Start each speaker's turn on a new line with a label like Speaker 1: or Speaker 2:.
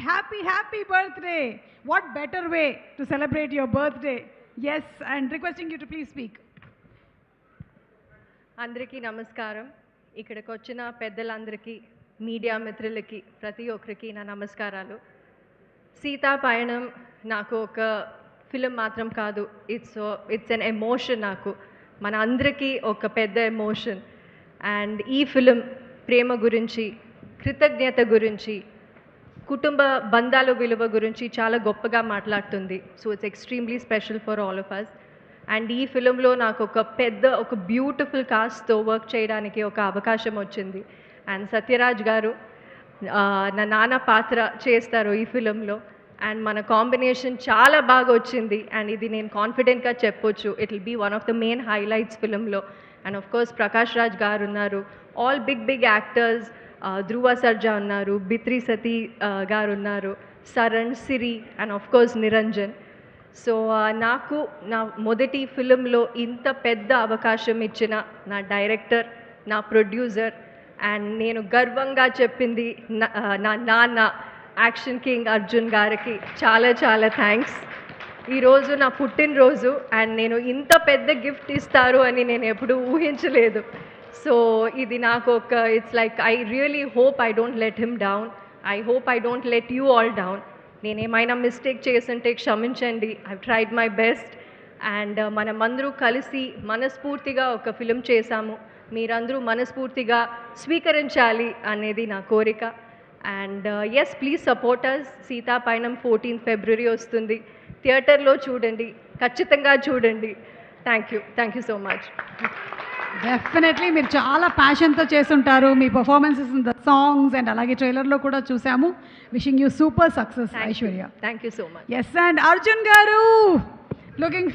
Speaker 1: happy birthday. What better way to celebrate your birthday? Yes, and requesting you to please speak.
Speaker 2: అందరికీ నమస్కారం. ఇక్కడికి వచ్చిన పెద్దలందరికీ, media మిత్రులకి, ప్రతి ఒక్కరికి నా నమస్కారాలు. సీతా పయణం నాకు ఒక ఫిలిం మాత్రం కాదు, ఇట్స్ ఎన్ ఎమోషన్. నాకు మన అందరికీ ఒక పెద్ద ఎమోషన్. అండ్ ఈ ఫిలిం ప్రేమ గురించి, కృతజ్ఞత గురించి, కుటుంబ బంధాల విలువ గురించి చాలా గొప్పగా మాట్లాడుతుంది. So it's extremely special for all of us. And ఈ ఫిలింలో నాకు ఒక బ్యూటిఫుల్ కాస్ట్తో వర్క్ చేయడానికి ఒక అవకాశం వచ్చింది. అండ్ సత్యరాజ్ గారు నా నాన్న పాత్ర చేస్తారు ఈ ఫిలింలో. అండ్ మన కాంబినేషన్ చాలా బాగా వచ్చింది. అండ్ ఇది నేను కాన్ఫిడెంట్గా చెప్పొచ్చు, it will be one of the main highlights ఫిలింలో. And of course Prakash Raj గారు ఉన్నారు, all big actors, Dhruva Sarja ఉన్నారు, బిత్రి సతీ గారు ఉన్నారు, Saran, Siri and of course Niranjan. So నాకు నా మొదటి ఫిలింలో ఇంత పెద్ద అవకాశం ఇచ్చిన నా డైరెక్టర్, నా ప్రొడ్యూసర్, అండ్ నేను గర్వంగా చెప్పింది నా నాన్న యాక్షన్ కింగ్ అర్జున్ గారికి చాలా థ్యాంక్స్. ఈరోజు నా పుట్టినరోజు, అండ్ నేను ఇంత పెద్ద గిఫ్ట్ ఇస్తారు అని నేను ఎప్పుడూ ఊహించలేదు. సో ఇది నాకు it's like I really hope I don't let him down. I hope I don't let you all down. నేనేమైనా మిస్టేక్ చేస్తుంటే క్షమించండి. I tried my best. And మనమందరూ కలిసి మనస్ఫూర్తిగా ఒక ఫిలిం చేశాము. మీరందరూ మనస్ఫూర్తిగా స్వీకరించాలి అనేది నా కోరిక. And yes, please support us. Seetha Payanam 14 February వస్తుంది. థియేటర్లో చూడండి, ఖచ్చితంగా చూడండి. Thank you so much.
Speaker 1: Definitely మీరు చాలా ప్యాషన్తో చేస్తుంటారు. మీ performances in the songs and అలాగే ట్రైలర్లో కూడా చూసాము. Wishing you super success Aishwarya.
Speaker 2: Thank you so much.
Speaker 1: Yes, and Arjun గారు లుకింగ్